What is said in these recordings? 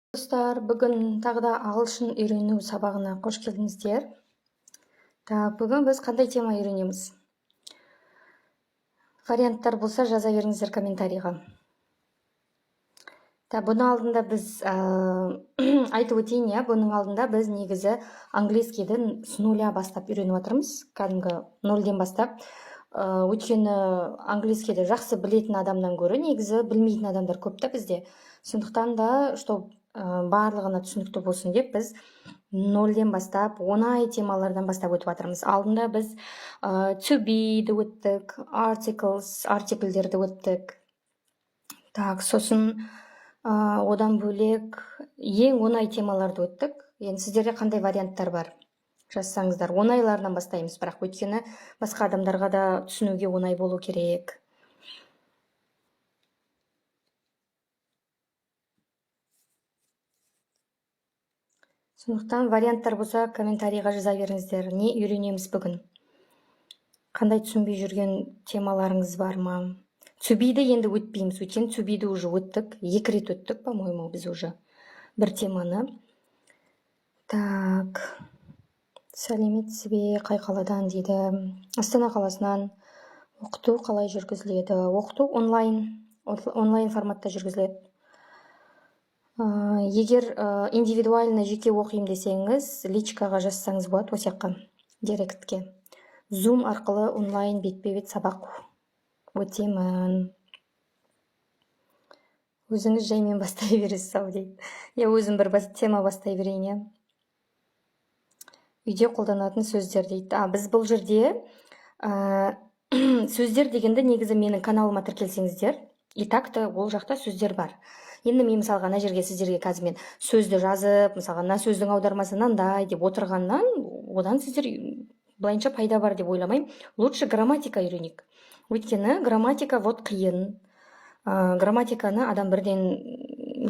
Достар, бүгін тағы да ағылшын үйрену сабағына қош келдіңіздер. Бүгін біз қандай тема үйренеміз? Варианттар болса жаза беріңіздер комментарийға. Бұның алдында біз айтып өтейін, бұның алдында біз негізі английскийді с нуля бастап үйреніп отырмыз, кәдімгі нөлден бастап. Өйткені английскийді жақсы білетін адамнан гөрі негізі білмейтін адамдар көп та бізде. Сондықтан да, чтобы барлығына түсінікті болсын деп, біз нөлден бастап, оңай темалардан бастап өтіп жатырмыз. Алдында біз to be-ді өттік, артиклдерді өттік. Сосын одан бөлек ең оңай темаларды өттік. Енді сіздерде қандай варианттар бар? Жазсаңыздар. Оңайларынан бастаймыз, бірақ өйткені басқа адамдарға да түсінуге оңай болу керек. Сондықтан варианттар болса комментарийға жаза беріңіздер. Не үйренеміз бүгін? Қандай түсінбей жүрген темаларыңыз бар ма? To be-ді енді өтпейміз, өйткені to be-ді уже өттік. 2 рет өттік, по-моему, біз уже бір теманы. Сәлеметсіз бе, қай қаладан дейді. Астана қаласынан. Оқыту қалай жүргізіледі? Оқыту онлайн форматта жүргізіледі. Егер индивидуально жеке оқимын десеңіз, личкаға жазсаңыз болады, осы жаққа, директке. Zoom арқылы онлайн бетпе-бет сабақ өтемін. Өзіңіз жаймен бастай бересіз ау дейді. Өзім бір тема бастай берейін. Үйде қолданатын сөздер дейді. Біз бұл жерде сөздер дегенде негізі менің каналыма тіркелсеңіздер, и так-то ол жақта сөздер бар. Енді мен мысалға ана жерге сіздерге қазір мен сөзді жазып, мысалға мына сөздің аудармасы мынандай деп отырғаннан, одан сіздер былайынша пайда бар деп ойламаймын. Лучше грамматика үйренейік. Өйткені грамматика қиын. Грамматиканы адам бірден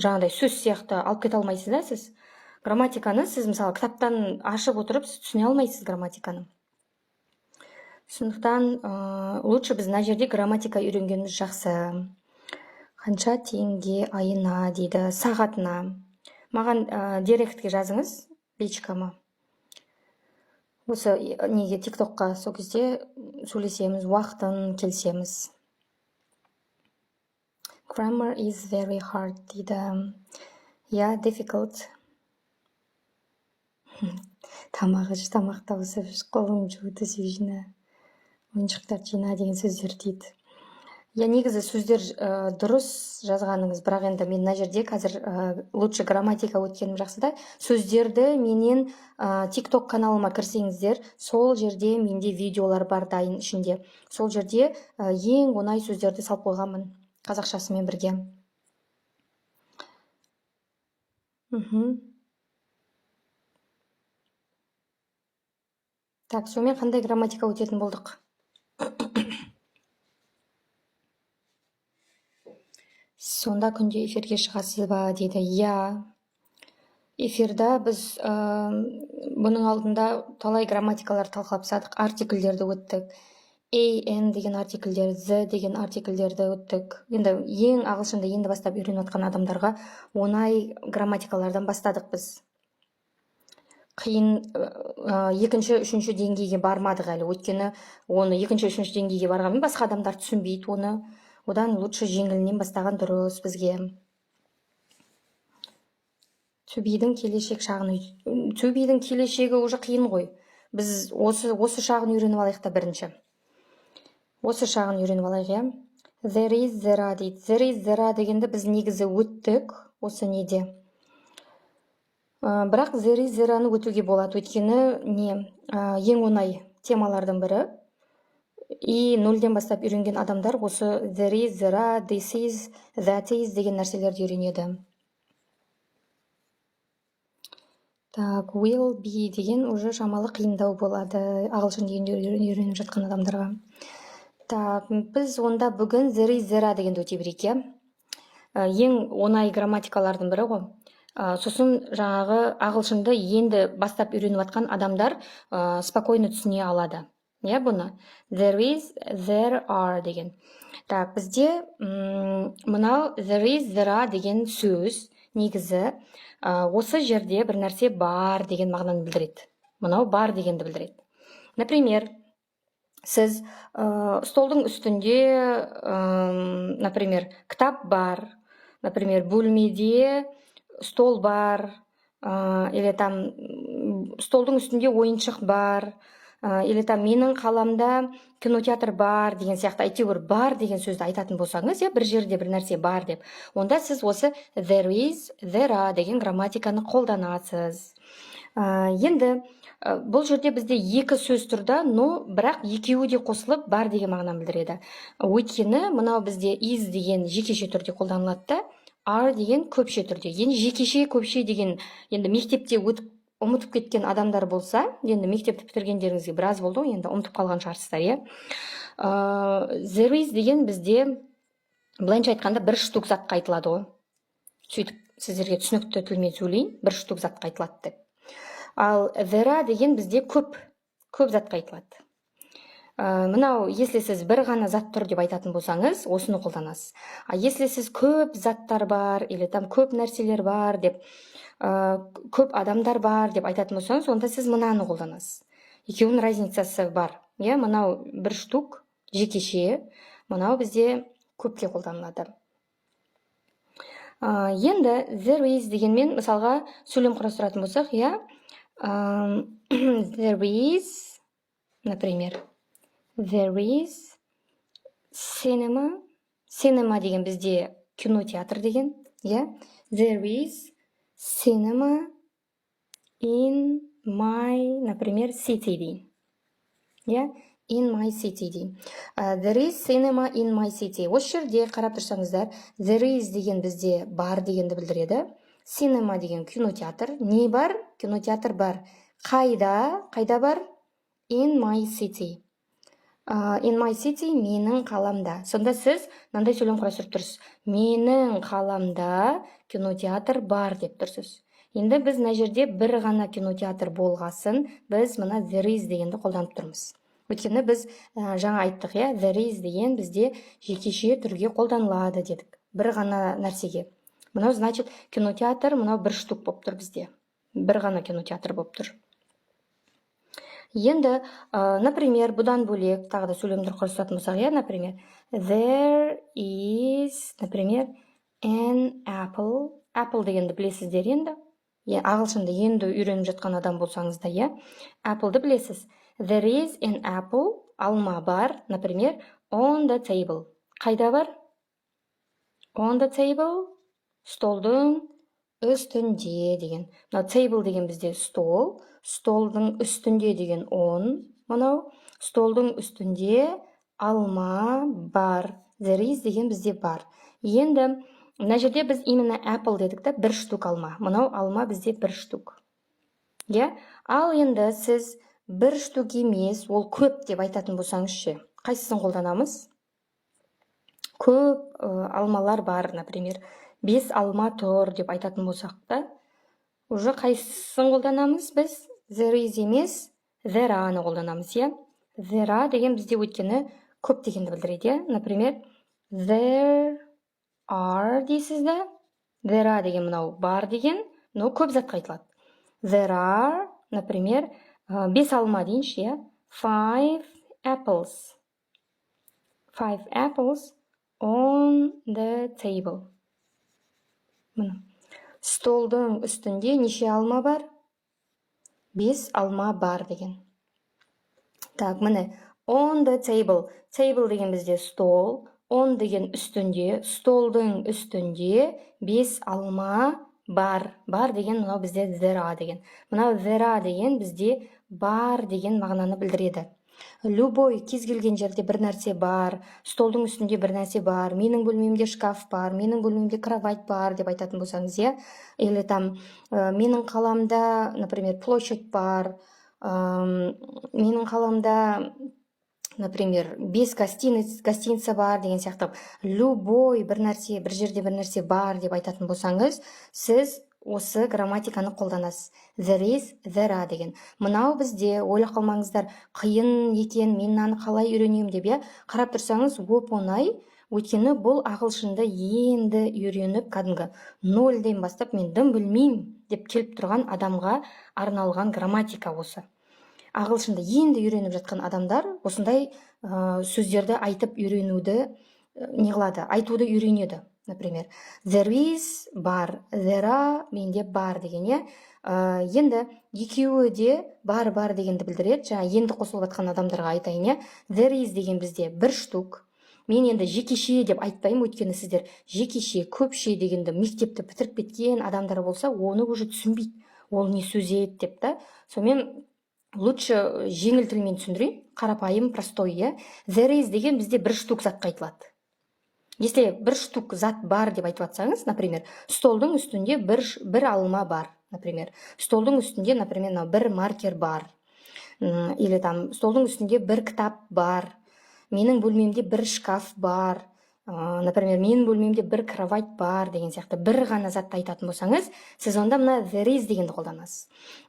жаңағыдай сөз сияқты алып кете алмайсыз да сіз. Грамматиканы сіз мысалы кітаптан ашып отырып түсіне алмайсыз грамматиканы. Сондықтан лучше біз мына жерде грамматика үйренгеніміз жақсы. Қанша теңге айына дейді, сағатына. Маған директке жазыңыз, личкама. Осы неге тиктокқа сол кезде сөйлесеміз, уақытын келсеміз. Grammar is very hard дейді. Difficult. Тамақ тауысып, қолым жуды жина, ойыншықтар жина деген сөздер дейді. Негізі сөздер дұрыс жазғаныңыз, бірақ енді мен мына жерде қазір лучше грамматика өткенім жақсы да. Сөздерді менен тикток каналыма кірсеңіздер, сол жерде менде видеолар бар дайын ішінде. Сол жерде ең оңай сөздерді салып қойғанмын, қазақшасымен бірге. Сонымен қандай грамматика өтетін болдық? Сонда күнде эфирге шығасыз ба дейді. Эфирда біз бұның алдында талай грамматикалар талқылап тастадық, артиклдерді өттік. N деген артиклдер, Z деген артиклдерді өттік. Енді ең ағылшынды енді бастап үйреніп жатқан адамдарға оңай грамматикалардан бастадық біз. Қиын екінші, үшінші деңгейге бармадық әлі. Өйткені оны екінші, үшінші деңгейге барғанмен басқа адамдар түсінбейді оны. Одан лучше жеңілінен бастаған дұрыс бізге. To be-дің келешегі уже қиын ғой. Біз осы шағын үйреніп алайық та бірінші. Осы шағын үйреніп алайық, There is, there are дейді. There is, there are дегенді біз негізі өттік осы неде. Бірақ there is, there are-ны өтуге болады. Өйткені ең оңай темалардың бірі. И нөлден бастап үйренген адамдар осы there is, there are, this is, that is деген нәрселерді үйренеді. Will be деген уже шамалы қиындау болады ағылшын дегенде үйреніп жатқан адамдарға. Біз онда бүгін there is, there are дегенді өте берейік. Ең оңай грамматикалардың бірі ғой. Сосын жаңағы ағылшынды енді бастап үйреніп жатқан адамдар спокойно түсіне алады. Бұны there is, there are деген. Бізде мынау there is, there are деген сөз негізі осы жерде бір нәрсе бар деген мағынаны білдіреді. Мынау бар дегенді білдіреді. Например, сіз столдың үстінде, например, кітап бар, например, бөлмеде стол бар, или там столдың үстінде ойыншық бар, или там менің қаламда кинотеатр бар деген сияқты, әйтеуір бар деген сөзді айтатын болсаңыз, бір жерде бір нәрсе бар деп, онда сіз осы there is, there are деген грамматиканы қолданасыз. Енді бұл жерде бізде екі сөз тұрда, но бірақ екеуі де қосылып бар деген мағынаны білдіреді. Өйткені мынау бізде is деген жекеше түрде қолданылады да, are деген көпше түрде. Енді жекеше көпше деген, енді мектепте ұмытып кеткен адамдар болса, енді мектепті бітіргендеріңізге біраз болды, енді ұмытып қалған шығарсыздар, there is деген бізде былайынша айтқанда бір штук затқа айтылады ғой. Сөйтіп сіздерге түсінікті тілмен сөйлейін, бір штук затқа айтылады деп. Ал there are деген бізде көп затқа айтылады. Мынау, если сіз бір ғана зат тұр деп айтатын болсаңыз, осыны қолданасыз. Если сіз көп заттар бар, или там көп нәрселер бар деп, көп адамдар бар деп айтатын болсаңыз, онда сіз мынаны қолданасыз. Екеуінің разницасы бар. Мынау бір штук жекеше, мынау бізде көпке қолданылады. Енді there is дегенмен мысалға сөйлем құрастыратын болсақ, there is, например, there is cinema. Cinema деген бізде кинотеатр деген. There is cinema in my, например, city дейін. In my city дейін. There is cinema in my city. Осы жерде қарап тұрсаңыздар, there is деген бізде бар дегенді білдіреді. Cinema деген кинотеатр. Не бар? Кинотеатр бар. Қайда бар? In my city. In my city, менің қаламда. Сонда сіз мынандай сөйлем құрастырып тұрсыз. Менің қаламда кинотеатр бар деп тұрсыз. Енді біз мына жерде бір ғана кинотеатр болғасын, біз мына there is дегенді қолданып тұрмыз. Өйткені біз жаңа айттық, there is деген бізде жекеше түрге қолданылады дедік. Бір ғана нәрсеге. Мынау значит кинотеатр, мынау бір штук болып тұр бізде. Бір ғана кинотеатр болып тұр. Енді, например, бұдан бөлек тағы да сөйлемдер құрастыратын болсақ, например, there is, например, an apple. Apple дегенді білесіздер енді. Ағылшынды енді үйреніп жатқан адам болсаңыз да, Apple'ды білесіз. There is an apple, алма бар, например, on the table. Қайда бар? On the table, столдың үстінде деген. Table деген бізде стол, столдың үстінде деген on, мынау, столдың үстінде алма бар. There is деген бізде бар. Енді, мына жерде біз именно apple дедік та, бір штук алма. Мынау алма бізде бір штук. Ал енді сіз бір штук емес, ол көп деп айтатын болсаңызшы, қайсысын қолданамыз? Көп алмалар бар, например, 5 алма тұр деп айтатын болсақ та, уже қайсысын қолданамыз біз? There is емес, there are-ны қолданамыз, There are деген бізде өйткені көп дегенді білдіреді, например, there are дейсіз да, there are деген мынау бар деген, но көп затқа айтылады. There are, например, 5 алма дейінші, 5 apples. 5 apples on the table. Столдың үстінде неше алма бар? 5 алма бар деген. Так, міне, on the table. Table деген бізде стол, on деген үстінде, столдың үстінде 5 алма бар. Бар деген мынау бізде there are деген. Мынау there are деген бізде бар деген мағынаны білдіреді. Любой кез келген жерде бір нәрсе бар, столдың үстінде бір нәрсе бар, менің бөлмемде шкаф бар, менің бөлмемде кровать бар деп айтатын болсаңыз, или там менің қаламда, например, площадь бар, менің қаламда, например, 5 гостиница бар деген сияқты. Любой бір нәрсе, бір жерде бір нәрсе бар деп айтатын болсаңыз, сіз осы грамматиканы қолданасыз. There is, there are деген. Мынау бізде, ойлап қалмаңыздар, қиын екен, мен мынаны қалай үйренемін деп, қарап тұрсаңыз, оп-оңай өйткені бұл ағылшынды енді үйреніп кәдімгі 0-ден бастап мен дым білмеймін деп келіп тұрған адамға арналған грамматика осы. Ағылшынды енді үйреніп жатқан адамдар осындай сөздерді айтып үйренуді не қылады, айтуды үйренеді. Например, there is бар, there are менде бар деген, енді екеуі де бар дегенді білдіреді. Жаңа енді қосылып жатқан адамдарға айтайын, there is деген бізде бір штук. Мен енді жекеше деп айтпаймын, өйткені сіздер жекеше, көпше дегенді мектепті бітіріп кеткен адамдар болса, оны уже түсінбейді. Ол не сөз еді деп та. Сонымен лучше жеңіл тілмен түсіндірейін, қарапайым, простой, There is деген бізде бір штук затқа айтылады. Если бір штук зат бар деп айтып жатсаңыз, например, столдың үстінде бір алма бар, например. Столдың үстінде, например, бір маркер бар. Или там столдың үстінде бір кітап бар. Менің бөлмемде бір шкаф бар. Например, менің бөлмемде бір кровать бар деген сияқты бір ғана затты айтатын болсаңыз, сіз онда мына there is дегенді қолданасыз.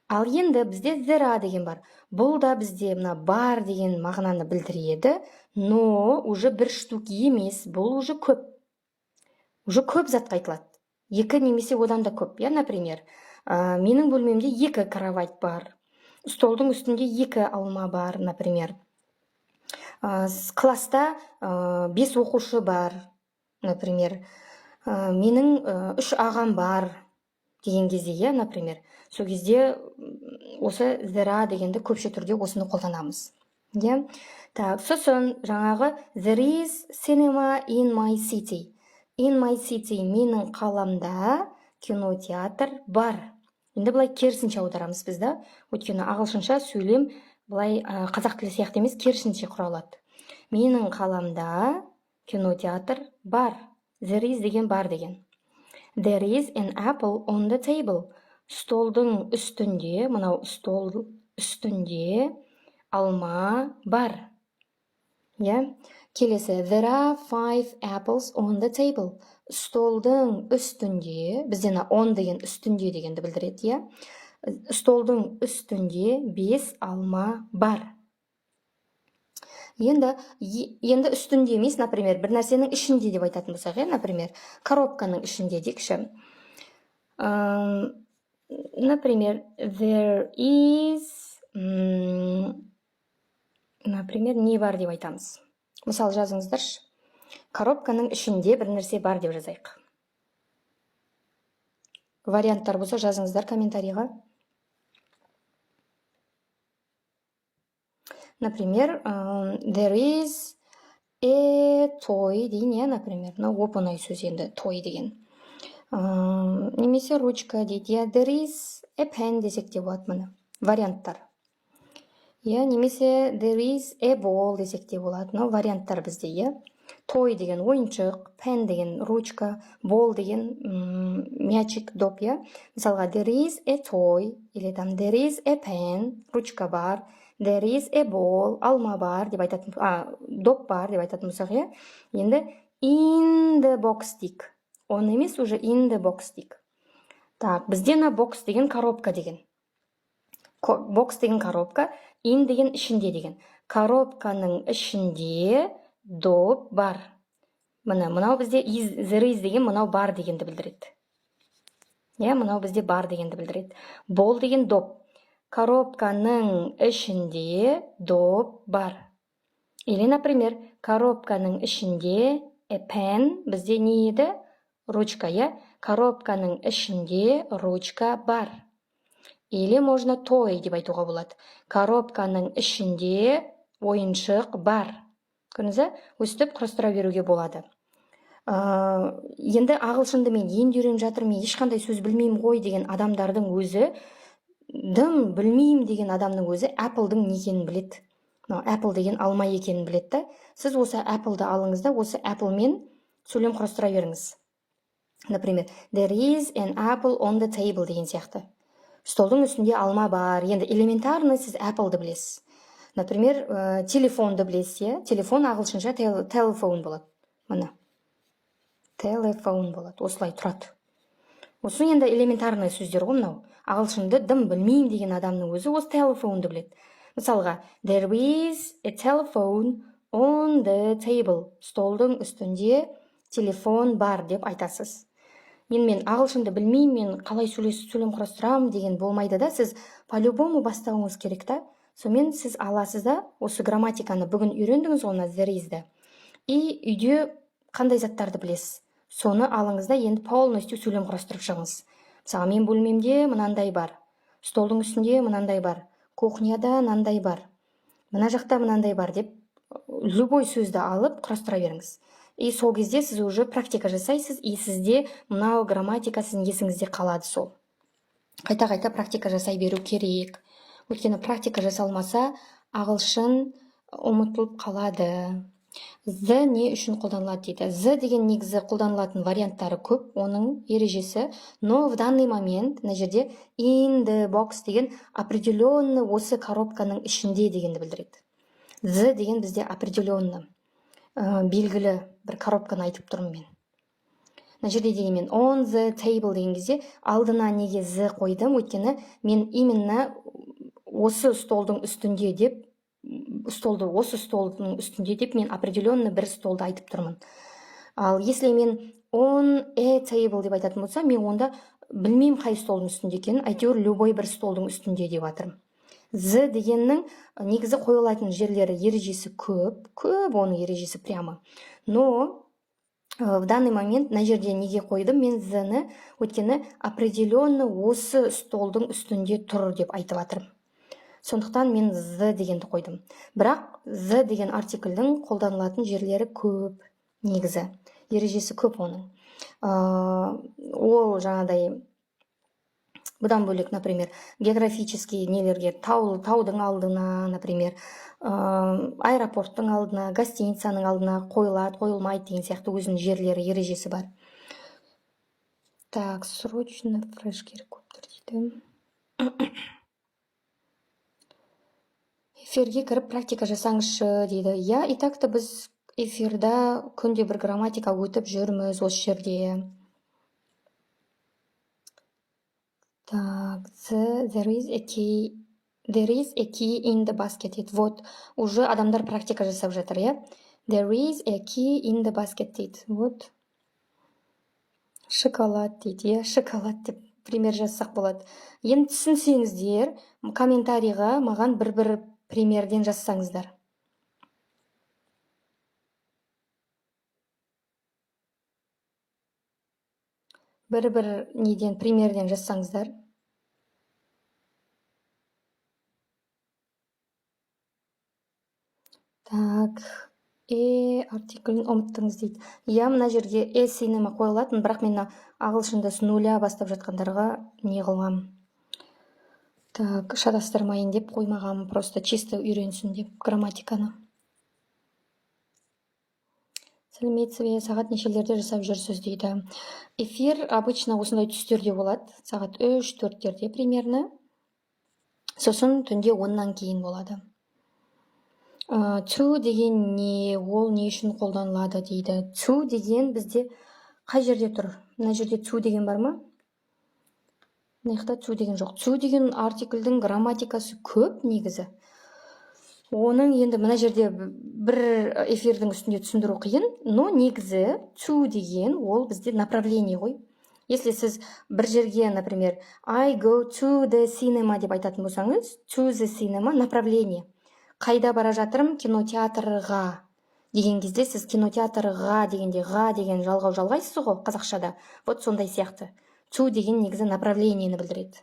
Ал енді бізде there are деген бар. Бұл да бізде мына бар деген мағынаны білдіреді, но уже бір штук емес, бұл уже көп. Уже көп затқа айтылады. Екі немесе одан да көп, например, менің бөлмемде екі кровать бар. Столдың үстінде екі алма бар, например. Класста 5 оқушы бар, например. Менің 3 ағам бар деген кезде, например. Сол кезде осы there are дегенді көпше түрде осыны қолданамыз. Так, сосын жаңағы there is cinema in my city. In my city менің қаламда кинотеатр бар. Енді бұлай керісінше аударамыз біз да. Өйткені ағылшынша сөйлем бұлай қазақ тілі сияқты емес, керісінше құралады. Менің қаламда кинотеатр бар. There is деген бар деген. There is an apple on the table. Столдың үстінде, мынау стол үстінде алма бар. Келесі, there are 5 apples on the table. Столдың үстінде, бізден on деген үстінде дегенді білдіреді, столдың үстінде 5 алма бар. Енді үстінде емес, например, бір нәрсенің ішінде деп айтатын болсақ, например, коробканың ішінде дейікші. Например, there is, например, не бар деп айтамыз. Мысал жазыңыздаршы. Коробканың ішінде бір нәрсе бар деп жазайық. Варианттар болса жазыңыздар комментарийға. Например, there is a toy дейін, например, оп-оңай сөз енді toy деген. Немесе ручка дейді, there is a pen десек те болады мұны. Варианттар. Немесе there is a ball десек те болады. Варианттар бізде, toy деген ойыншық, pen деген ручка, ball деген мячик, доп, Мысалға, there is a toy, или там there is a pen, ручка бар, there is a ball, алма бар деп айтатын, доп бар деп айтатын болсақ, енді in the box дейік. Он емес, уже in the box дейік. Так, бізде на box деген коробка деген. Box деген коробка, in деген ішінде деген. Коробканың ішінде доп бар. Мынау бізде there is деген мынау бар дегенді білдіреді. Мынау бізде бар дегенді білдіреді. Ball деген доп. Коробканың ішінде доп бар. Или, например, коробканың ішінде a pen бізде не еді? Ручка, Коробканың ішінде ручка бар. Или можно toy деп айтуға болады. Коробканың ішінде ойыншық бар. Көрдіңіз, өстіп құрастыра беруге болады. Енді ағылшынды мен енді үйреніп жатырмын, мен ешқандай сөз білмеймін ғой деген адамдардың өзі, дым білмеймін деген адамның өзі Apple-дың не екенін біледі. Apple деген алма екенін біледі. Сіз осы Apple-ды алыңыз да, осы Apple-мен сөйлем құрастыра беріңіз. Например, there is an apple on the table деген сияқты. Столдың үстінде алма бар. Енді элементарный сіз Apple-ды білесіз. Например, телефонды білесіз, телефон ағылшынша telephone болады. Мына. Telephone болады. Осылай тұрады. Осы енді элементарный сөздер ғой мынау. Ағылшынды дым білмеймін деген адамның өзі осы telephone-ды біледі. Мысалға, there is a telephone on the table, столдың үстінде телефон бар деп айтасыз. Мен ағылшынды білмеймін, мен қалай сөйлем құрастырамын деген болмайды да, сіз по-любому бастауыңыз керек та. Сонымен сіз аласыз да, осы грамматиканы бүгін үйрендіңіз оны there is-ді. И үйде қандай заттарды білесіз, соны алыңыз да енді полностью сөйлем құрастырып шығыңыз. Мысалы, мен бөлмемде мынандай бар, столдың үстінде мынандай бар, кухняда мынандай бар, мына жақта мынандай бар деп любой сөзді алып құрастыра беріңіз. И сол кезде сіз уже практика жасайсыз, и сізде мынау грамматика сіздің есіңізде қалады сол. Қайта-қайта практика жасай беру керек. Өйткені практика жасалмаса, ағылшын ұмытылып қалады. The не үшін қолданылады дейді. The деген негізі қолданылатын варианттары көп, оның ережесі. Но в данный момент, мына жерде in the box деген определенно осы коробканың ішінде дегенді білдіреді. The деген бізде определенно белгілі бір коробканы айтып тұрмын мен. Мына жерде деген мен on the table деген кезде алдына неге the қойдым, өйткені мен именно осы столдың үстінде деп, осы столдың үстінде деп мен определенно бір столды айтып тұрмын. Ал если мен on a table деп айтатын болса, мен онда білмеймін қай столдың үстінде екенін, әйтеуір любой бір столдың үстінде деп жатырмын. The дегеннің негізі қойылатын жерлері ережесі көп, оның ережесі прямо. Но в данный момент мына жерде неге қойдым мен the-ні, өйткені определенно осы столдың үстінде тұр деп айтып жатырмын. Сондықтан мен the дегенді қойдым. Бірақ the деген артикльдің қолданылатын жерлері көп, негізі. Ережесі көп оның. Ол жаңадай, бұдан бөлек, например, географический нелерге, таудың алдына, например, аэропорттың алдына, гостиницаның алдына қойылады, қойылмайды деген сияқты өзінің жерлері, ережесі бар. Так, срочно фреш керек көптір дейді. Эфирге кіріп практика жасаңызшы дейді. Я, и так-то біз эфирда күнде бір грамматика өтіп жүрміз осы жерде. Так, there is a key in the basket. Вот, уже адамдар практика жасап жатыр, я? There is a key in the basket дейді. Вот. Шоколад дейді, я? Шоколад деп пример жазсақ болады. Енді түсінсеңіздер, комментарийға маған бір примерден жазсаңыздар. Бір неден, примерден жазсаңыздар. Так, артиклін ұмыттыңыз дейді. Я, мына жерге cinema қойылатын, бірақ мен ағылшында с нуля бастап жатқандарға не қылғам. Так, шатастырмайын деп қоймағам, просто чисто үйренсін деп грамматиканы. Сәлеметсіз, сағат нешелерде жасап жүрсіз дейді. Эфир обычно осындай түстерде болады, сағат 3-4-терде примерно. Сосын түнде 10-нан кейін болады. To деген не, ол не үшін қолданылады дейді. To деген бізде қай жерде тұр? Мына жерде to деген бар ма? Мына to деген жоқ. To деген артикльдің грамматикасы көп негізі. Оның енді мына жерде бір эфирдің үстінде түсіндіру қиын, но негізі to деген ол бізде направление ғой. Если сіз бір жерге, например, I go to the cinema деп айтатын болсаңыз, to the cinema направление. Қайда бара жатырмын? Кинотеатрға деген кезде сіз кинотеатрға дегенде ға деген жалғау жалғайсыз ғой қазақшада. Вот сондай сияқты. To деген негізі направлениені білдіреді.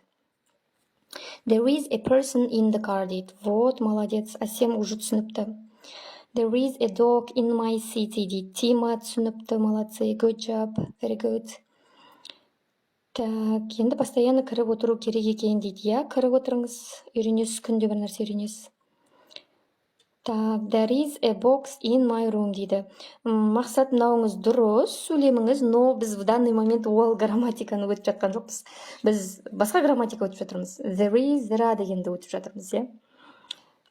There is a person in the car дейді. Вот, молодец, Асем уже түсініпті. There is a dog in my city дейді. Тима түсініпті, молодцы, good job, very good. Так, енді постоянно кіріп отыру керек екен дейді. Я, кіріп отырыңыз, үйренесіз, күнде бір нәрсе үйренесіз. Так, there is a box in my room дейді. Мақсат мынауыңыз дұрыс, сөйлеміңіз, но біз в данный момент ол грамматиканы өтіп жатқан жоқпыз. Біз басқа грамматика өтіп жатырмыз. There is, there are дегенді өтіп жатырмыз, е?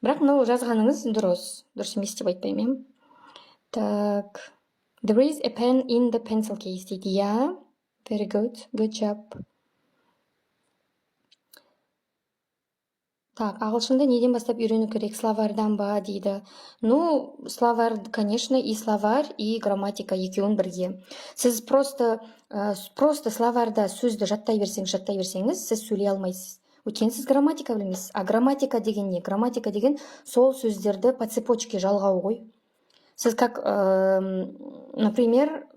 Бірақ мынау жазғаныңыз дұрыс емес деп айтпаймын. Так, there is a pen in the pencil case дейді. Я, very good, good job. Так, ағылшынды неден бастап үйрену керек? Словарьдан ба дейді. Ну, словарь, конечно, и словарь, и грамматика екеуін бірге. Сіз просто словарьда сөзді жаттай берсеңіз, сіз сөйлей алмайсыз. Өйткені сіз грамматика білмейсіз. А грамматика деген не? Грамматика деген сол сөздерді по цепочке жалғау ғой. Сіз как, например,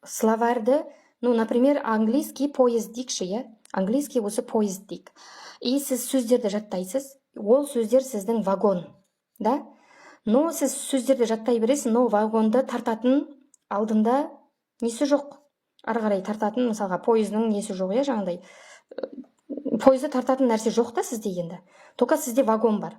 словарьды, ну, например, английский поезд дейікші, иә? Английский осы поезд дейік. И сіз сөздерді жаттайсыз, ол сөздер сіздің вагон, да? Но сіз сөздерді жаттай бересіз, но вагонды тартатын алдында несі жоқ. Ары қарай тартатын, мысалға, поездың несі жоқ, иә, жаңағыдай. Поезды тартатын нәрсе жоқ та сізде енді. Только сізде вагон бар.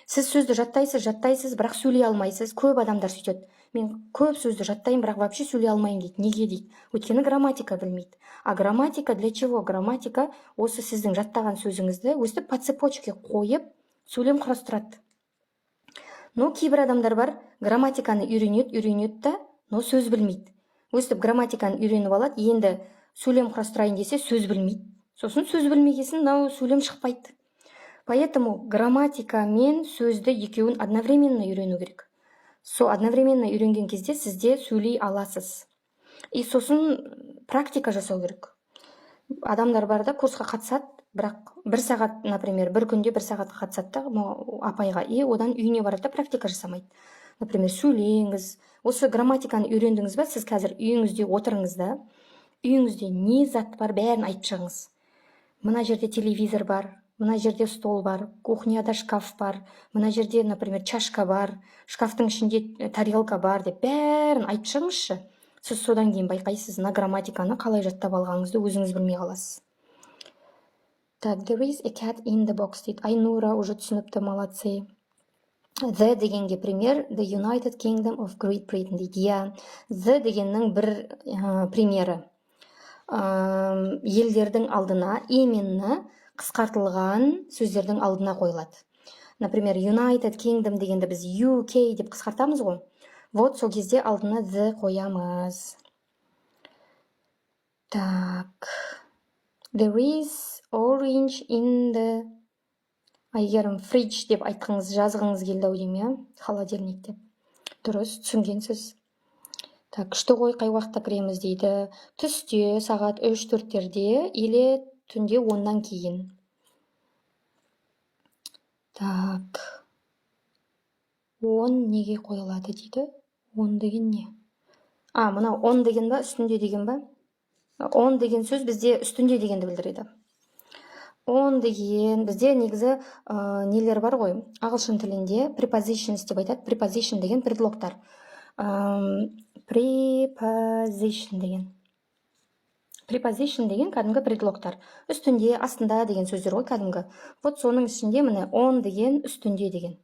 Сіз сөзді жаттайсыз, бірақ сөйлей алмайсыз. Көп адамдар сөйтеді. Мен көп сөзді жаттаймын, бірақ вообще сөйлей алмаймын дейді. Неге дейді? Өйткені грамматика білмейді. А грамматика для чего? Грамматика осы сіздің жаттаған сөзіңізді өстіп по цепочке қойып, сөйлем құрастырады. Но кейбір адамдар бар, грамматиканы үйренеді да, но сөз білмейді. Өстіп грамматиканы үйреніп алады, енді сөйлем құрастырайын десе сөз білмейді. Сосын сөз білмегесін, сөйлем шықпайды. Поэтому грамматика мен сөзді екеуін одновременно үйрену керек. Со одновременно үйренген кезде сізде сөйлей аласыз. И сосын практика жасау керек. Адамдар бар да, курсқа қатысады, бірақ бір сағат, например, бір күнде бір сағатқа қатысады да апайға, и одан үйіне барады да практика жасамайды. Например, сөйлеңіз. Осы грамматиканы үйрендіңіз ба, сіз қазір үйіңізде отырыңыз да, үйіңізде не зат бар, бәрін айтып шығыңыз. Мына жерде телевизор бар, мына жерде стол бар, кухняда шкаф бар, мына жерде, например, чашка бар, шкафтың ішінде тарелка бар деп бәрін айтып шығыңызшы. Сіз содан кейін байқайсыз, на грамматиканы қалай жаттап алғаныңызды өзіңіз білмей қаласыз. Так, there is a cat in the box дейді. Айнура уже түсініпті, молодцы. The дегенге пример, the United Kingdom of Great Britain дейді. Я, the дегеннің бір примері. Елдердің алдына именно қысқартылған сөздердің алдына қойылады. Например, United Kingdom дегенді біз UK деп қысқартамыз ғой. Вот сол кезде алдына the қоямыз. Так. There is orange in the... Егерім fridge деп айтқыңыз, жазғыңыз келді ау деймін, иә? Холодильник деп. Дұрыс, түсінгенсіз. Так, күшті ғой, қай уақытта кіреміз дейді. Түсте, сағат 3-4-терде, или түнде 10-нан кейін. Так. 10 неге қойылады дейді? 10 деген не? Мынау 10 деген ба, үстінде деген ба? 10 деген сөз бізде үстінде дегенді білдіреді. 10 деген бізде негізі нелер бар ғой. Ағылшын тілінде prepositions деп айтады. Preposition деген предлогтар. Preposition деген кәдімгі предлогтар. Үстінде, астында деген сөздер ғой кәдімгі. Вот соның ішінде міне 10 деген үстінде деген.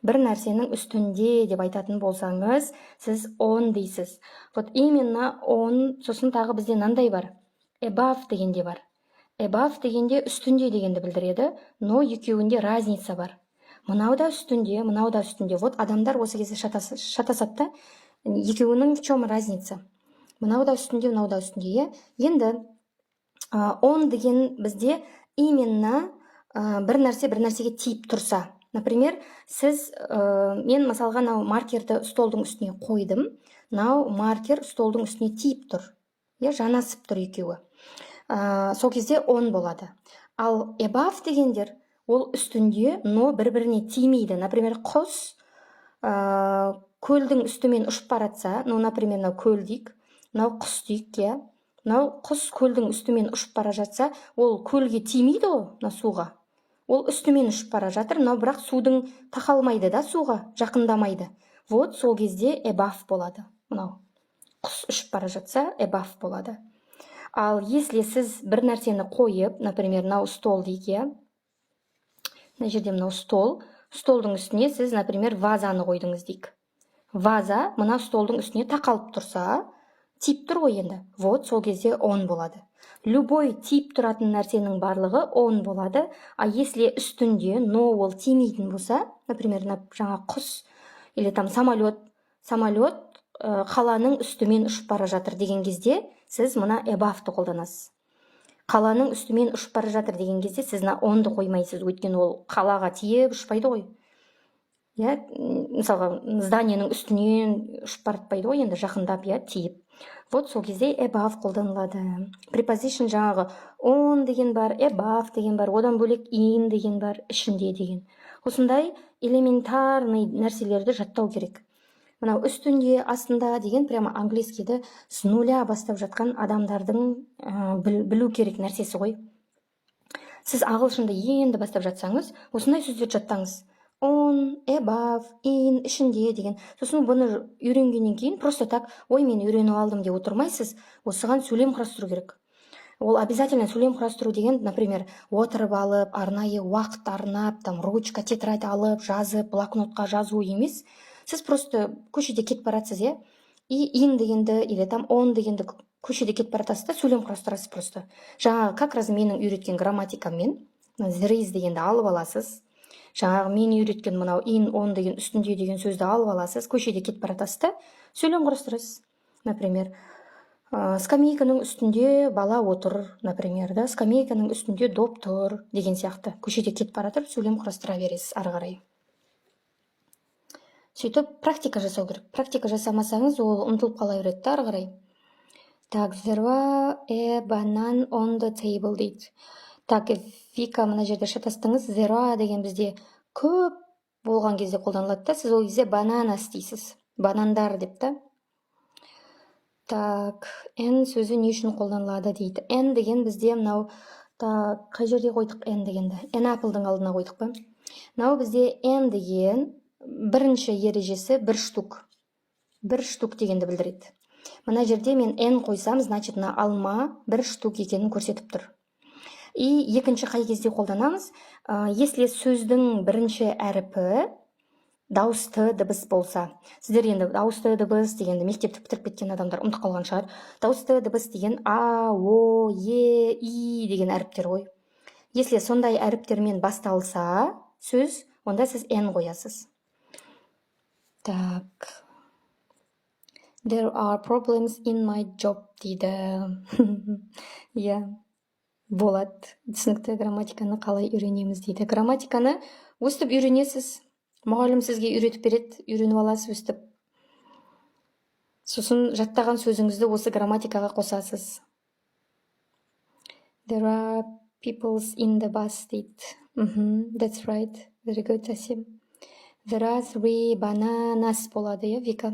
Бір нәрсенің үстінде деп айтатын болсаңыз, сіз 10 дейсіз. Вот именно 10, сосын тағы бізде нандай бар. Above дегенде бар. Above дегенде үстінде дегенді білдіреді, но екеуінде разница бар. Мынау да үстінде, мынау да үстінде. Вот адамдар осы кезде шатасады да, екеуінің в чем разница? Мынау да үстінде, мынау да үстінде. Енді 10 деген бізде именно бір нәрсеге тиіп тұрса. Например, мен мысалға маркерді столдың үстіне қойдым. Маркер столдың үстіне тиіп тұр. Жанасып тұр екеуі. Сол кезде 10 болады. Ал above дегендер, ол үстінде, но бір-біріне тимейді. Например, құс көлдің үстімен ұшып баратса, например, көл дейік, құс дейік, құс көлдің үстімен ұшып бара жатса, ол көлге тимейді ғой, суға. Ол үстімен ұшып бара жатыр, бірақ судың тақалмайды да, суға жақындамайды. Вот сол кезде above болады. Құс ұшып бара жатса, above болады. Ал если сіз бір нәрсені қойып, например, стол дейік, мына жерде столдың үстіне сіз, например, вазаны қойдыңыз дейік. Ваза мына столдың үстіне тақалып тұрса, тиіп тұр ғой енді. Вот сол кезде 10 болады. Любой тиіп тұратын нәрсенің барлығы 10 болады. А если үстінде, но ол тимейтін болса, например, жаңа құс, или самолет қаланың үстімен ұшып бара жатыр деген кезде, сіз мына above-ты қолданасыз. қаланың үстімен ұшып бара жатыр деген кезде сіз онды қоймайсыз, өйткені ол қалаға тиіп ұшпайды ғой. Иә, мысалға зданиенің үстінен ұшып баратпайды ғой, енді жақындап, иә, тиіп. Вот сол кезде above қолданылады. Preposition жаңағы on деген бар, above деген бар, одан бөлек in деген бар, ішінде деген. Осындай элементарный нәрселерді жаттау керек. Мынау үстінде, астында деген прямо английскийді с нуля бастап жатқан адамдардың білу керек нәрсесі ғой. Сіз ағылшынды енді бастап жатсаңыз, осындай сөздерді жаттаңыз. On, above, in, ішінде деген. Сосын бұны үйренгеннен кейін просто так, ой, мен үйреніп алдым деп отырмайсыз, осыған сөйлем құрастыру керек. Ол обязательно сөйлем құрастыру деген, например, отырып алып, арнайы уақыт арнап, там ручка, тетрадь алып, жазып, блокнотқа жазу емес. Сіз просто көшеде кетіп барасыз, иә? И in дегенді, или там on дегенді көшеде кетіп баратасыз да, сөйлем құрастырасыз просто. Жаңағы как раз менің үйреткен грамматикаммен there is дегенді алып аласыз. Жаңағы мен үйреткен мынау in, on деген үстінде деген сөзді алып аласыз, көшеде кетіп баратасыз да, сөйлем құрастырасыз. Например, скамейканың үстінде бала отыр, например, да, скамейканың үстінде доп тұр деген сияқты. Көшеде кетіп баратыр, сөйлем құрастыра бересіз ары қарай. Сөйтіп практика жасау керек. Практика жасамасаңыз, ол ұмытылып қала береді да ары қарай. Так, there was a banana on the table дейді. Так, Вика мына жерде шатастыңыз. There was деген бізде көп болған кезде қолданылады да, сіз ол кезде bananas дейсіз. Банандар деп та. Так, n сөзі не үшін қолданылады дейді. N деген бізде мынау, қай жерде қойдық n дегенді? N apple'дың алдына қойдық па? Мынау бізде n деген бірінші ережесі бір штук. Бір штук дегенді білдіреді. Мына жерде мен n қойсам, значит, мына алма бір штук екенін көрсетіп тұр. И екінші қай кезде қолданамыз? Если сөздің бірінші әріпі дауысты дыбыс болса. Сіздер енді дауысты дыбыс дегенді мектепті бітіріп кеткен адамдар ұмытып қалған шығар. Дауысты дыбыс деген а, о, е, и деген әріптер ғой. Если сондай әріптермен басталса сөз, онда сіз n қоясыз. Так. There are problems in my job дейді. Иә, болады. Түсінікті грамматиканы қалай үйренеміз дейді. Грамматиканы өстіп үйренесіз. Мұғалім сізге үйретіп береді, үйреніп аласыз өстіп. Сосын жаттаған сөзіңізді осы грамматикаға қосасыз. There are peoples in the bus дейді. That's right. Very good, Асим. There are 3 bananas болады, иә, Вика?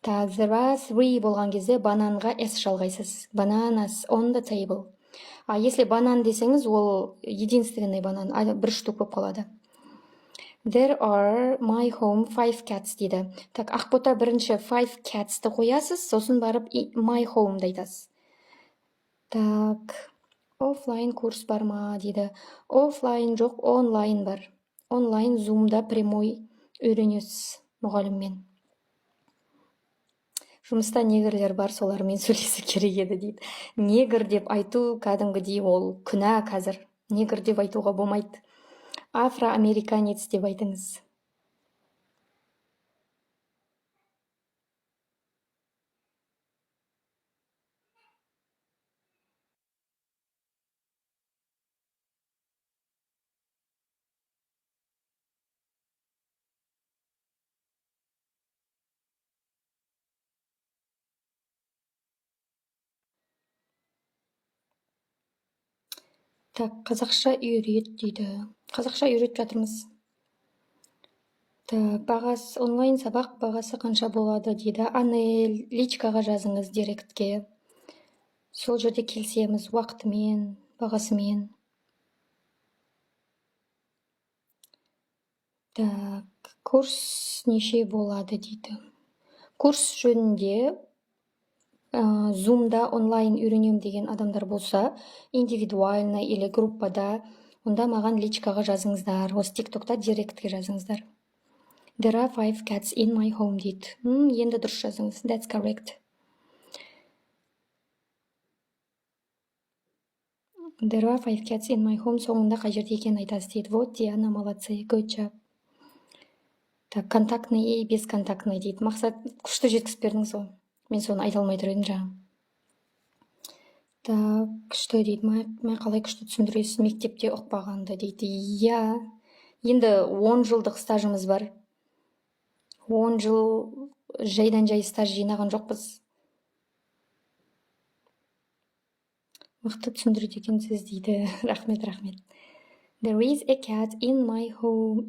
Так, there are 3 болған кезде бананға s жалғайсыз. Bananas on the table. А если банан десеңіз, ол единственный банан, бір штук болып қалады. There are my home 5 cats дейді. Так, ақбота бірінші 5 cats'ті қоясыз, сосын барып my home дайтасыз. Так, офлайн курс бар ма дейді. Офлайн жоқ, онлайн бар. Онлайн зумда прямой үйренесіз мұғаліммен. Жұмыста негрлер бар, солармен сөйлесу керек еді дейді. Негр деп айту кәдімгідей ол күнә қазір. Негр деп айтуға болмайды. Афроамериканец деп айтыңыз. Так, қазақша үйрет дейді. Қазақша үйретіп жатырмыз. Так, бағасы, онлайн сабақ бағасы қанша болады дейді. Анел, личкаға жазыңыз директке. Сол жерде келсеміз уақытымен, бағасымен. Так, курс неше болады дейді. Курс жөнінде зумда онлайн үйренем деген адамдар болса, индивидуально или группада, онда маған личкаға жазыңыздар. Осы тиктокта директке жазыңыздар. There are 5 cats in my home дейді. Енді дұрыс жазыңыз. That's correct. There are 5 cats in my home. Соңында қай жерде екенін айтасыз дейді. Вот, Диана, молодцы. Good job. Так, контактный и бесконтактный дейді. Мақсат күшті жеткізіп бердіңіз ғой. Мен соны айта алмай тұр едім жаңа. Так, что дейді, май қалай күшті түсіндіресіз, мектепте ұқпағанды дейді. Иә, енді 10 жылдық стажымыз бар. 10 жыл жайдан жай стаж жинаған жоқпыз. Мықты түсіндіреді екенсіз дейді. Рахмет. There is a cat in my home,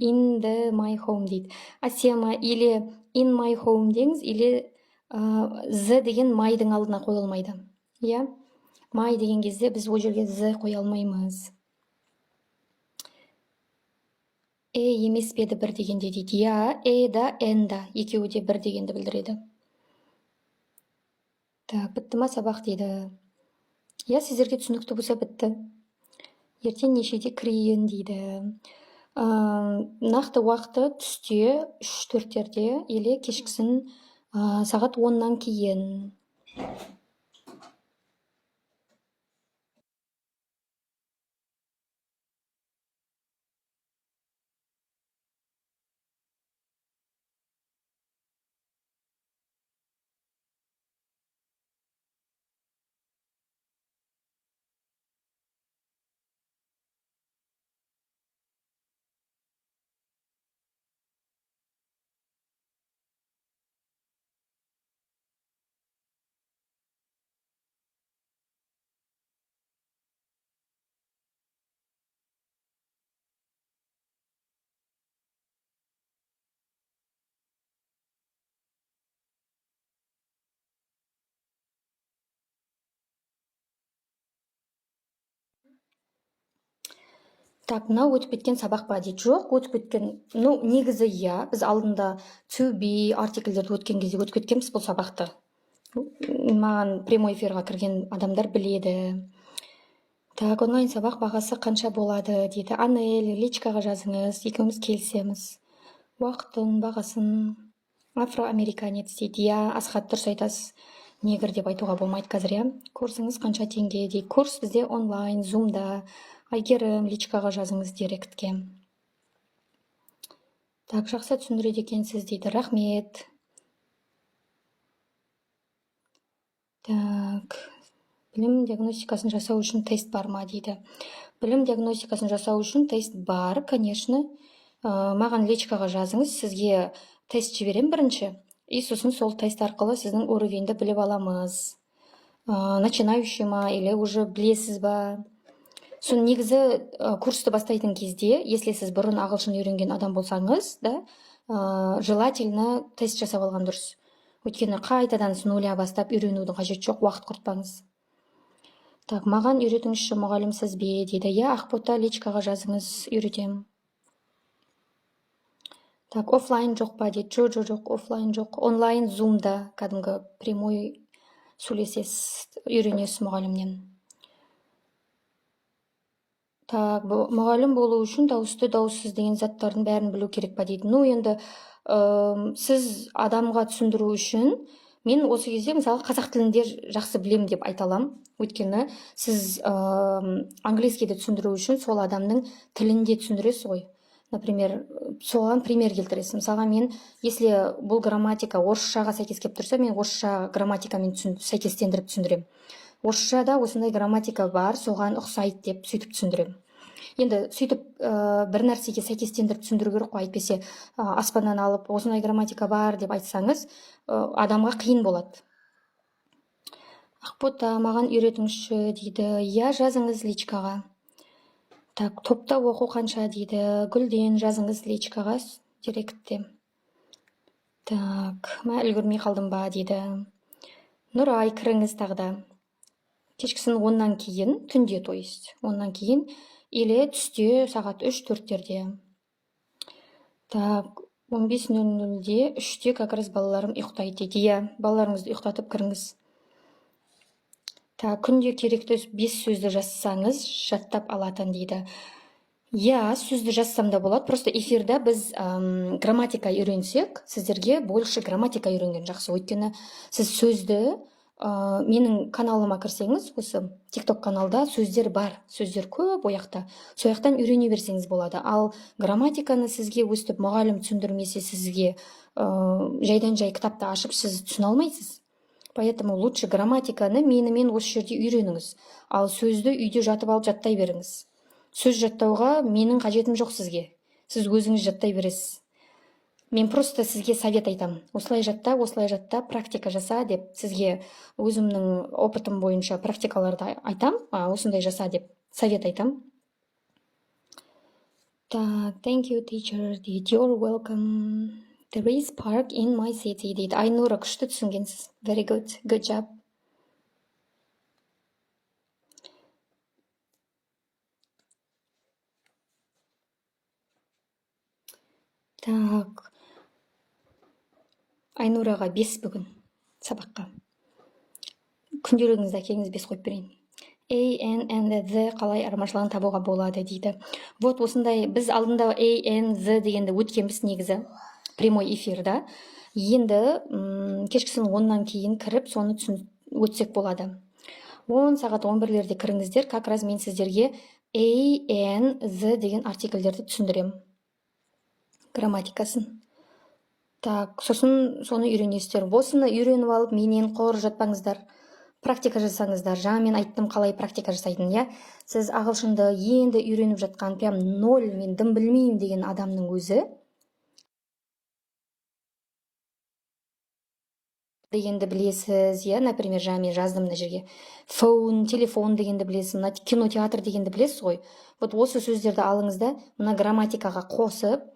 my home дейді. Асема, или in my home деңіз, или з деген майдың алдына қойылмайды. Иә? Май деген кезде біз ол жерге з қоя алмаймыз. Емес педі бір дегенде дейді. Иә, да, да екеуі де бір дегенді білдіреді. Так, бітті ма сабақ дейді. Иә, сіздерге түсінікті болса бітті. Ертең нешеде кірейін дейді. Нақты уақыты түсте 3-4-терде, или кешкісін сағат 10-нан кейін. Так, мынау өтіп кеткен сабақ па дейді. Жоқ, өтіп кеткен. Негізі иә, біз алдында to be артикльдерді өткен кезде өтіп кеткенбіз бұл сабақты. Маған прямой эфирға кірген адамдар біледі. Так, онлайн сабақ бағасы қанша болады дейді. Анель, личкаға жазыңыз, екеуміз келісеміз. Уақытын, бағасын. Афроамериканец дейді. Иә, Асхат дұрыс айтасыз. Негр деп айтуға болмайды қазір, иә. Курсыңыз қанша теңге дейді. Курс бізде онлайн, зумда. Айгерім, личкаға жазыңыз директке. Так, жақсы түсіндіреді екенсіз дейді. Рахмет. Так, білім диагностикасын жасау үшін тест бар ма дейді. Білім диагностикасын жасау үшін тест бар, конечно. Маған личкаға жазыңыз, сізге тест жіберем бірінші. И сосын сол тест арқылы сіздің уровеньді біліп аламыз. Начинающий ма, или уже білесіз ба? Сон негізі курсты бастайтын кезде, если сіз бұрын ағылшын үйренген адам болсаңыз, да, желательно тест жасап алған дұрыс. Өйткені қайтадан с нуля бастап үйренудің қажеті жоқ, уақыт құртпаңыз. Так, маған үйретіңізші мұғалім сіз бе дейді. Иә, Ақбота, личкаға жазыңыз, үйретем. Так, офлайн жоқ па дейді. Жоқ, офлайн жоқ. Онлайн зумда, кәдімгі прямой сөйлесесіз, үйренесіз мұғалімнен. Так, мұғалім болу үшін дауысты, дауыссыз деген заттардың бәрін білу керек па дейді. Енді сіз адамға түсіндіру үшін, мен осы кезде мысалы қазақ тілінде жақсы білем деп айта аламын. Өйткені сіз английскийді түсіндіру үшін сол адамның тілінде түсіндіресіз ғой. Например, соған пример келтіресіз. Мысалға мен, если бұл грамматика орысшаға сәйкес келіп тұрса, мен орысша грамматикамен сәйкестендіріп түсіндірем. Орысшада осындай грамматика бар, соған ұқсайды деп сөйтіп түсіндірем. Енді сөйтіп бір нәрсеге сәйкестендіріп түсіндіру керек қой, әйтпесе аспаннан алып осындай грамматика бар деп айтсаңыз, адамға қиын болады. Ақбота, маған үйретіңізші дейді. Иә, жазыңыз личкаға. Так, топта оқу қанша дейді. Гүлден жазыңыз личкаға директте. Так, үлгермей қалдым ба дейді. Нұрай, кіріңіз тағда. Кешкісін 10-нан кейін, түнде, то есть 10-нан кейін, или түсте сағат 3-4-терде. Так, 15:00-де 3-те как раз балаларым ұйықтайды дейді. Иә, балаларыңызды ұйықтатып кіріңіз. Так, күнде керекті 5 сөзді жазсаңыз, жаттап алатын дейді. Иә, сөзді жазсам да болады. Просто эфирда біз грамматика үйренсек, сіздерге больше грамматика үйренген жақсы. Өйткені сіз сөзді менің каналыма кірсеңіз, осы TikTok каналда сөздер бар, сөздер көп ояқта. Сояқтан үйрене берсеңіз болады. Ал грамматиканы сізге өстіп мұғалім түсіндірмесе, сізге жайдан жай кітапты ашып сіз түсіне алмайсыз. Поэтому лучше грамматиканы менімен осы жерде үйреніңіз. Ал сөзді үйде жатып алып жаттай беріңіз. Сөз жаттауға менің қажетім жоқ сізге. Сіз өзіңіз жаттай бересіз. Мен просто сізге совет айтам. Осылай жатта, практика жаса деп сізге өзімнің опытым бойынша практикаларды айтам, осындай жаса деп совет айтам. Так, thank you teacher дейді. You're welcome. There is park in my city дейді. Айнура, күшті түсінгенсіз. Very good. Good job. Так. Айнураға 5 бүгін сабаққа. Күнделігіңізді әкеңіз 5 қойып берейін. A, N, and the қалай айырмашылығын табуға болады дейді. Вот осындай біз алдында A, N, the дегенді өткенбіз негізі прямой эфирда. Енді кешкісін 10-нан кейін кіріп, соны өтсек болады. 10 сағат 11-лерде кіріңіздер, как раз мен сіздерге A, N, the деген артикльдерді түсіндірем. Грамматикасын. Так, сосын соны үйренесіздер. Осыны үйреніп алып, менен қор жатпаңыздар. Практика жасаңыздар. Жаңа мен айттым қалай практика жасайтын, я? Сіз ағылшынды енді үйреніп жатқан, прям 0 мен дым білмеймін деген адамның өзі дегенді білесіз, я, например, жаңа мен жаздым мына жерге. Phone, телефон дегенді білесіз, мына кинотеатр дегенді білесіз ғой. Вот осы сөздерді алыңыз да, мына грамматикаға қосып,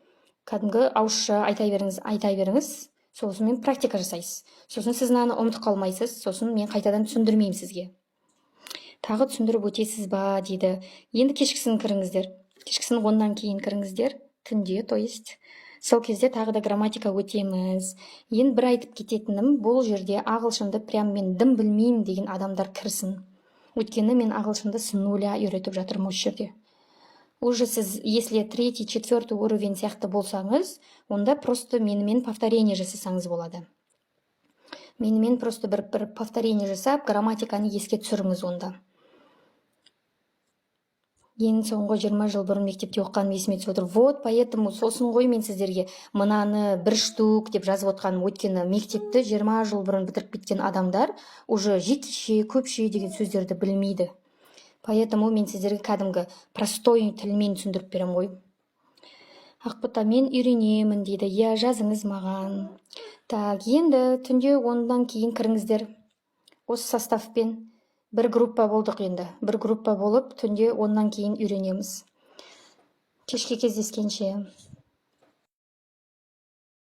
кәдімгі ауызша айта беріңіз. Сосын мен практика жасайсыз. Сосын сіз мынаны ұмытып қалмайсыз. Сосын мен қайтадан түсіндірмеймін сізге. Тағы түсіндіріп өтесіз ба дейді. Енді кешкісін кіріңіздер. Кешкісін 10-нан кейін кіріңіздер. Түнде, то есть. Сол кезде тағы да грамматика өтеміз. Енді бір айтып кететінім, бұл жерде ағылшынды прям мен дым білмеймін деген адамдар кірсін. Өйткені мен ағылшынды с нуля үйретіп жатырмын осы жерде. Уже сіз, если 3-й, 4-й уровень сияқты болсаңыз, онда просто менімен повторение жасасаңыз болады. Менімен просто бір повторение жасап, грамматиканы еске түсіріңіз онда. Ең соңғы 20 жыл бұрын мектепте оқығаным есіме түсіп отыр. Вот, поэтому сосын ғой мен сіздерге мынаны 1 штук деп жазып отқаным. Өйткені мектепті 20 жыл бұрын бітіріп кеткен адамдар уже жетіше, көпше деген сөздерді білмейді. Поэтому мен сіздерге кәдімгі простой тілмен түсіндіріп берем ғой. Ақбота, мен үйренемін дейді. Я, жазыңыз маған. Так, енді түнде 10-дан кейін кіріңіздер. Осы составпен бір группа болдық енді. Бір группа болып түнде 10-нан кейін үйренеміз. Кешке кездескенше.